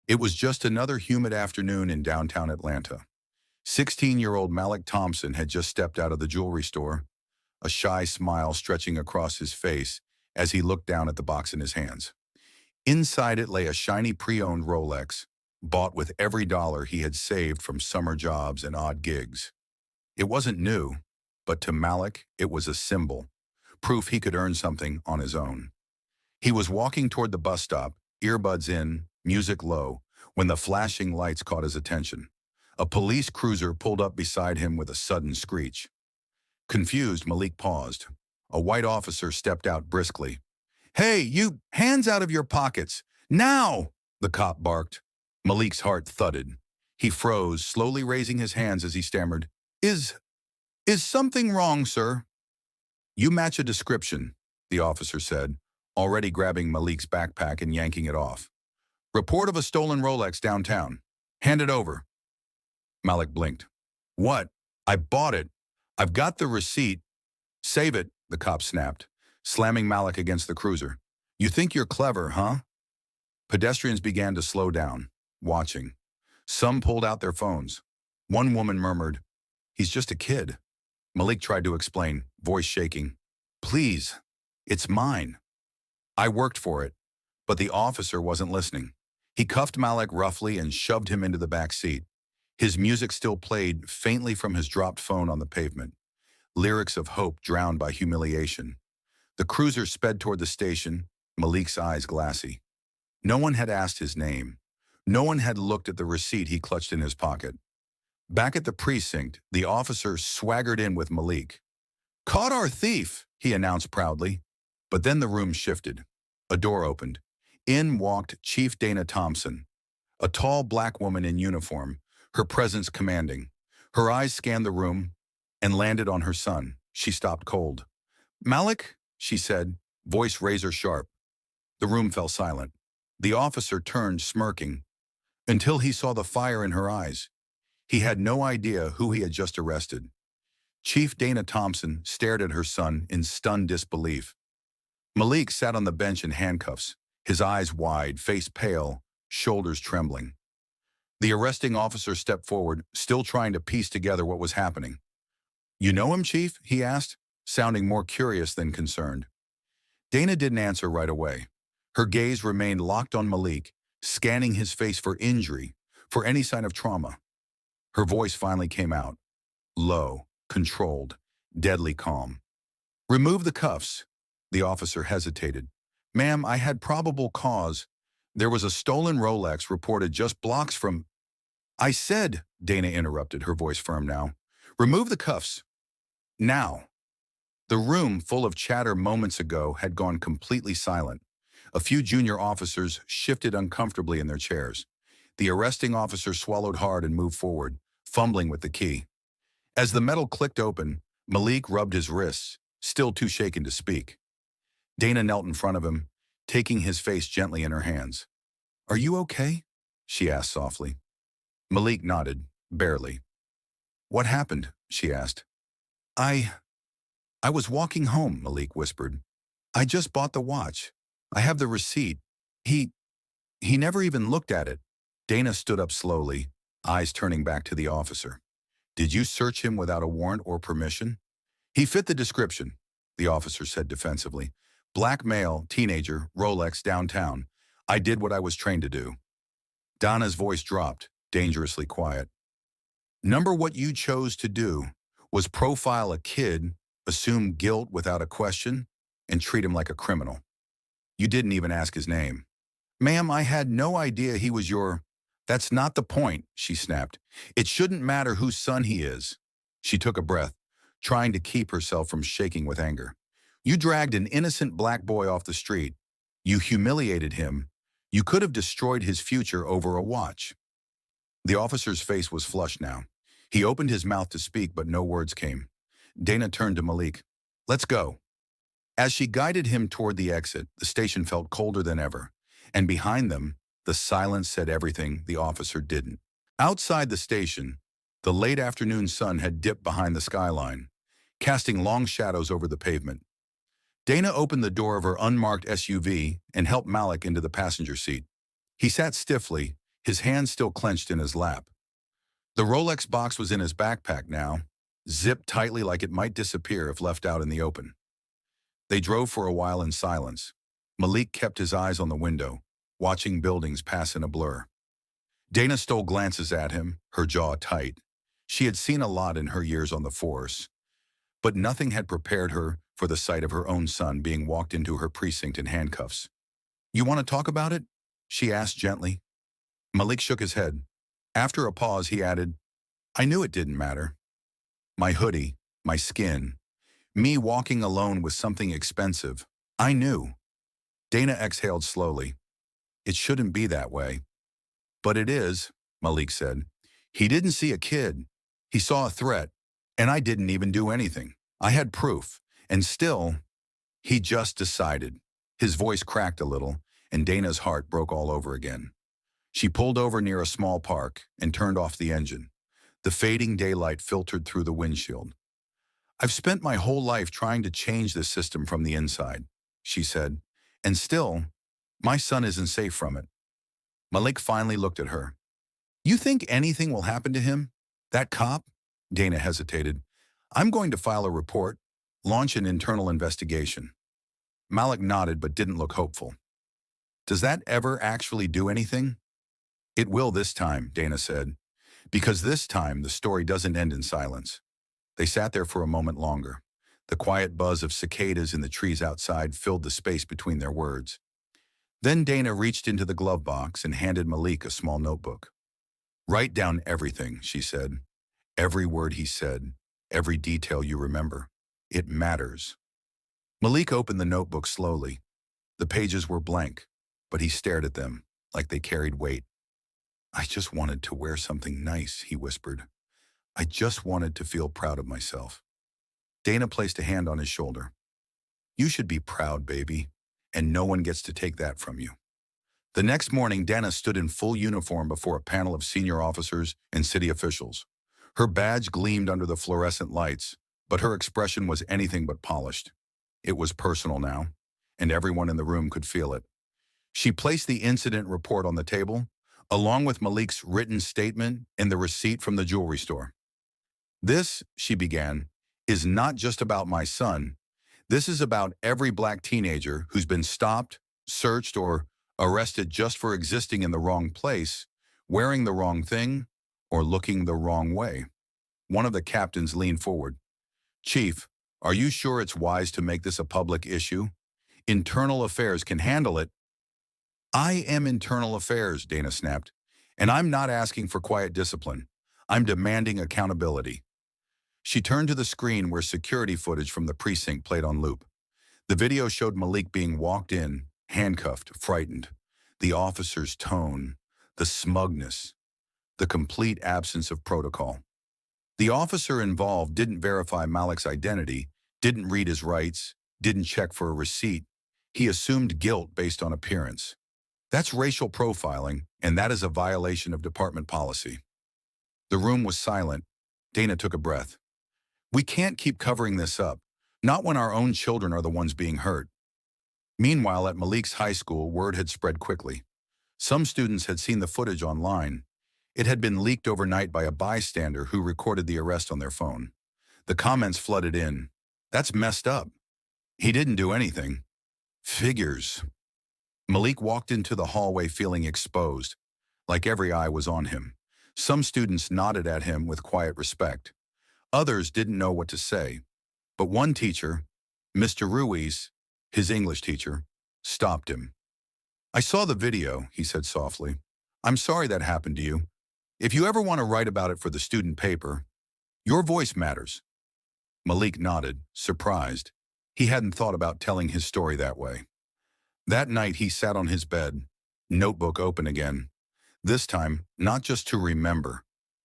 It was just another humid afternoon in downtown Atlanta. 16-year-old Malik Thompson had just stepped out of the jewelry store, a shy smile stretching across his face as he looked down at the box in his hands. Inside it lay a shiny pre-owned Rolex, bought with every dollar he had saved from summer jobs and odd gigs. It wasn't new, but to Malik, it was a symbol, proof he could earn something on his own. He was walking toward the bus stop, earbuds in, music low, when the flashing lights caught his attention. A police cruiser pulled up beside him with a sudden screech. Confused, Malik paused. A white officer stepped out briskly. "Hey, you, hands out of your pockets! Now!" the cop barked. Malik's heart thudded. He froze, slowly raising his hands as he stammered, Is something wrong, sir?" "You match a description," the officer said, already grabbing Malik's backpack and yanking it off. "Report of a stolen Rolex downtown. Hand it over." Malik blinked. "What? I bought it. I've got the receipt." "Save it," the cop snapped, slamming Malik against the cruiser. "You think you're clever, huh?" Pedestrians began to slow down, watching. Some pulled out their phones. One woman murmured, "He's just a kid." Malik tried to explain, voice shaking. "Please, it's mine. I worked for it." But the officer wasn't listening. He cuffed Malik roughly and shoved him into the back seat. His music still played faintly from his dropped phone on the pavement, lyrics of hope drowned by humiliation. The cruiser sped toward the station, Malik's eyes glassy. No one had asked his name. No one had looked at the receipt he clutched in his pocket. Back at the precinct, the officer swaggered in with Malik. "Caught our thief," he announced proudly. But then the room shifted. A door opened. In walked Chief Dana Thompson, a tall black woman in uniform, her presence commanding. Her eyes scanned the room and landed on her son. She stopped cold. "Malik," she said, voice razor sharp. The room fell silent. The officer turned, smirking, until he saw the fire in her eyes. He had no idea who he had just arrested. Chief Dana Thompson stared at her son in stunned disbelief. Malik sat on the bench in handcuffs, his eyes wide, face pale, shoulders trembling. The arresting officer stepped forward, still trying to piece together what was happening. "You know him, Chief?" he asked, sounding more curious than concerned. Dana didn't answer right away. Her gaze remained locked on Malik, scanning his face for injury, for any sign of trauma. Her voice finally came out, low, controlled, deadly calm. "Remove the cuffs." The officer hesitated. "Ma'am, I had probable cause. There was a stolen Rolex reported just blocks from—" "I said," Dana interrupted, her voice firm now, "remove the cuffs. Now." The room, full of chatter moments ago, had gone completely silent. A few junior officers shifted uncomfortably in their chairs. The arresting officer swallowed hard and moved forward, fumbling with the key. As the metal clicked open, Malik rubbed his wrists, still too shaken to speak. Dana knelt in front of him, taking his face gently in her hands. "Are you okay?" she asked softly. Malik nodded, barely. "What happened?" she asked. I was walking home," Malik whispered. "I just bought the watch. I have the receipt. He never even looked at it." Dana stood up slowly, eyes turning back to the officer. "Did you search him without a warrant or permission?" "He fit the description," the officer said defensively. "Black male, teenager, Rolex, downtown. I did what I was trained to do." Donna's voice dropped, dangerously quiet. "Number what you chose to do was profile a kid, assume guilt without a question, and treat him like a criminal. You didn't even ask his name." "Ma'am, I had no idea he was your—" "That's not the point," she snapped. "It shouldn't matter whose son he is." She took a breath, trying to keep herself from shaking with anger. "You dragged an innocent black boy off the street. You humiliated him. You could have destroyed his future over a watch." The officer's face was flushed now. He opened his mouth to speak, but no words came. Dana turned to Malik. "Let's go." As she guided him toward the exit, the station felt colder than ever, and behind them, the silence said everything the officer didn't. Outside the station, the late afternoon sun had dipped behind the skyline, casting long shadows over the pavement. Dana opened the door of her unmarked SUV and helped Malik into the passenger seat. He sat stiffly, his hand still clenched in his lap. The Rolex box was in his backpack now, zipped tightly like it might disappear if left out in the open. They drove for a while in silence. Malik kept his eyes on the window, watching buildings pass in a blur. Dana stole glances at him, her jaw tight. She had seen a lot in her years on the force, but nothing had prepared her for the sight of her own son being walked into her precinct in handcuffs. "You want to talk about it?" she asked gently. Malik shook his head. After a pause, he added, "I knew it didn't matter. My hoodie, my skin, me walking alone with something expensive. I knew." Dana exhaled slowly. "It shouldn't be that way." "But it is," Malik said. "He didn't see a kid. He saw a threat, and I didn't even do anything. I had proof, and still, he just decided." His voice cracked a little, and Dana's heart broke all over again. She pulled over near a small park and turned off the engine. The fading daylight filtered through the windshield. "I've spent my whole life trying to change this system from the inside," she said, "and still, my son isn't safe from it." Malik finally looked at her. "You think anything will happen to him? That cop?" Dana hesitated. "I'm going to file a report, launch an internal investigation." Malik nodded but didn't look hopeful. "Does that ever actually do anything?" "It will this time," Dana said, "because this time the story doesn't end in silence." They sat there for a moment longer. The quiet buzz of cicadas in the trees outside filled the space between their words. Then Dana reached into the glove box and handed Malik a small notebook. "Write down everything," she said. "Every word he said, every detail you remember. It matters." Malik opened the notebook slowly. The pages were blank, but he stared at them like they carried weight. "I just wanted to wear something nice," he whispered. "I just wanted to feel proud of myself." Dana placed a hand on his shoulder. "You should be proud, baby, and no one gets to take that from you." The next morning, Dana stood in full uniform before a panel of senior officers and city officials. Her badge gleamed under the fluorescent lights, but her expression was anything but polished. It was personal now, and everyone in the room could feel it. She placed the incident report on the table, along with Malik's written statement and the receipt from the jewelry store. "This," she began, "is not just about my son. This is about every black teenager who's been stopped, searched, or arrested just for existing in the wrong place, wearing the wrong thing, or looking the wrong way." One of the captains leaned forward. "Chief, are you sure it's wise to make this a public issue? Internal Affairs can handle it." "I am Internal Affairs," Dana snapped, "and I'm not asking for quiet discipline. I'm demanding accountability." She turned to the screen where security footage from the precinct played on loop. The video showed Malik being walked in, handcuffed, frightened. The officer's tone, the smugness, the complete absence of protocol. The officer involved didn't verify Malik's identity, didn't read his rights, didn't check for a receipt. He assumed guilt based on appearance. That's racial profiling, and that is a violation of department policy. The room was silent. Dana took a breath. "We can't keep covering this up, not when our own children are the ones being hurt." Meanwhile, at Malik's high school, word had spread quickly. Some students had seen the footage online. It had been leaked overnight by a bystander who recorded the arrest on their phone. The comments flooded in. "That's messed up. He didn't do anything. Figures." Malik walked into the hallway feeling exposed, like every eye was on him. Some students nodded at him with quiet respect. Others didn't know what to say. But one teacher, Mr. Ruiz, his English teacher, stopped him. "I saw the video," he said softly. "I'm sorry that happened to you. If you ever want to write about it for the student paper, your voice matters." Malik nodded, surprised. He hadn't thought about telling his story that way. That night he sat on his bed, notebook open again. This time, not just to remember,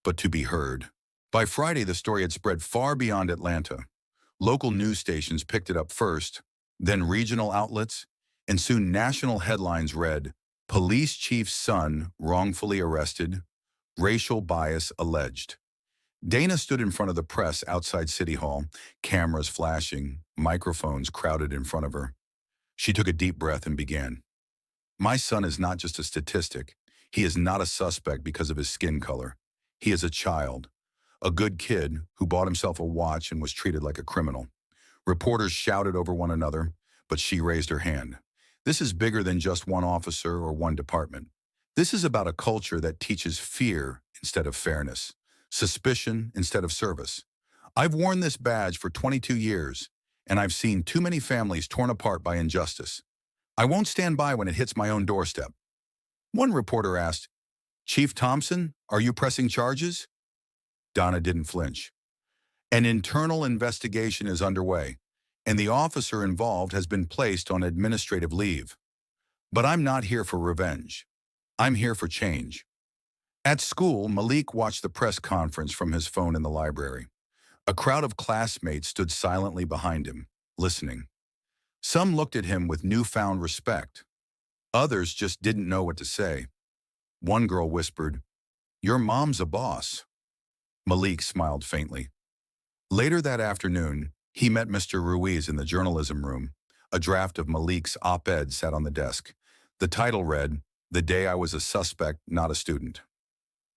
but to be heard. By Friday, the story had spread far beyond Atlanta. Local news stations picked it up first, then regional outlets, and soon national headlines read, "Police Chief's Son Wrongfully Arrested, Racial Bias Alleged." Dana stood in front of the press outside City Hall, cameras flashing, microphones crowded in front of her. She took a deep breath and began. "My son is not just a statistic. He is not a suspect because of his skin color. He is a child, a good kid who bought himself a watch and was treated like a criminal. Reporters shouted over one another, but she raised her hand. This is bigger than just one officer or one department. This is about a culture that teaches fear instead of fairness, suspicion instead of service. I've worn this badge for 22 years, and I've seen too many families torn apart by injustice. I won't stand by when it hits my own doorstep. One reporter asked, "Chief Thompson, are you pressing charges?" Donna didn't flinch. An internal investigation is underway, and the officer involved has been placed on administrative leave. But I'm not here for revenge. I'm here for change. At school, Malik watched the press conference from his phone in the library. A crowd of classmates stood silently behind him, listening. Some looked at him with newfound respect. Others just didn't know what to say. One girl whispered, "Your mom's a boss." Malik smiled faintly. Later that afternoon, he met Mr. Ruiz in the journalism room. A draft of Malik's op-ed sat on the desk. The title read, "The Day I Was a Suspect, Not a Student."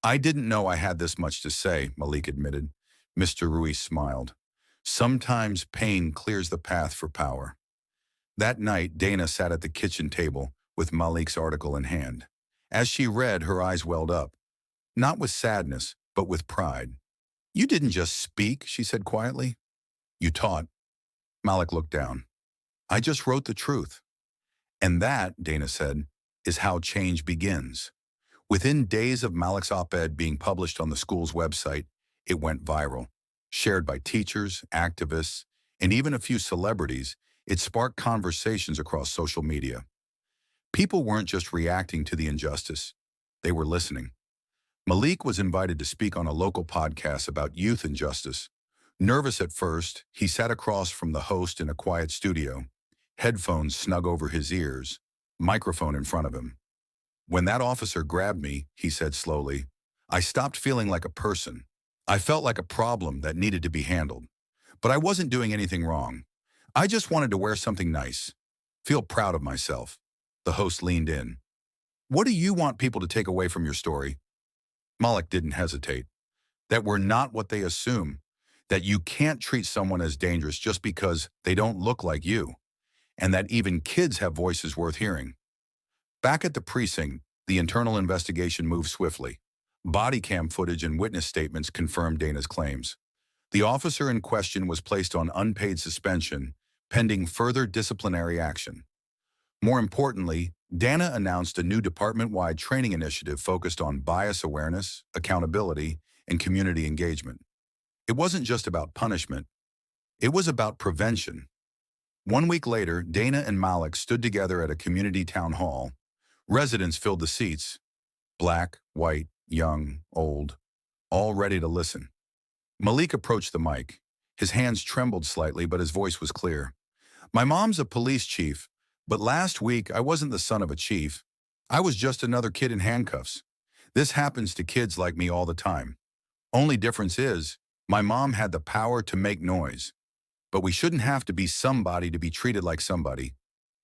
"I didn't know I had this much to say," Malik admitted. Mr. Ruiz smiled. "Sometimes pain clears the path for power." That night, Dana sat at the kitchen table with Malik's article in hand. As she read, her eyes welled up, not with sadness, but with pride. "You didn't just speak," she said quietly. "You taught." Malik looked down. "I just wrote the truth." "And that," Dana said, "is how change begins." Within days of Malik's op-ed being published on the school's website, it went viral. Shared by teachers, activists, and even a few celebrities, it sparked conversations across social media. People weren't just reacting to the injustice, they were listening. Malik was invited to speak on a local podcast about youth injustice. Nervous at first, he sat across from the host in a quiet studio, headphones snug over his ears, microphone in front of him. "When that officer grabbed me," he said slowly, "I stopped feeling like a person. I felt like a problem that needed to be handled. But I wasn't doing anything wrong. I just wanted to wear something nice, feel proud of myself." The host leaned in. "What do you want people to take away from your story?" Malik didn't hesitate. "That we're not what they assume. That you can't treat someone as dangerous just because they don't look like you. And that even kids have voices worth hearing." Back at the precinct, the internal investigation moved swiftly. Body cam footage and witness statements confirmed Dana's claims. The officer in question was placed on unpaid suspension, pending further disciplinary action. More importantly, Dana announced a new department-wide training initiative focused on bias awareness, accountability, and community engagement. It wasn't just about punishment. It was about prevention. 1 week later, Dana and Malik stood together at a community town hall. Residents filled the seats, black, white, young, old, all ready to listen. Malik approached the mic. His hands trembled slightly, but his voice was clear. "My mom's a police chief, but last week I wasn't the son of a chief. I was just another kid in handcuffs. This happens to kids like me all the time. Only difference is, my mom had the power to make noise. But we shouldn't have to be somebody to be treated like somebody."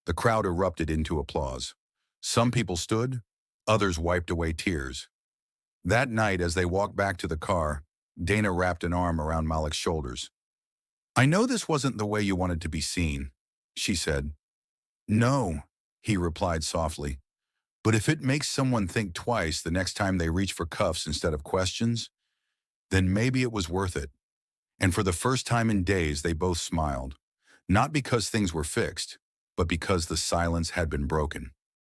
The crowd erupted into applause. Some people stood, others wiped away tears. That night, as they walked back to the car, Dana wrapped an arm around Malik's shoulders. "I know this wasn't the way you wanted to be seen," she said. "No," he replied softly. "But if it makes someone think twice the next time they reach for cuffs instead of questions, then maybe it was worth it." And for the first time in days, they both smiled. Not because things were fixed, but because the silence had been broken.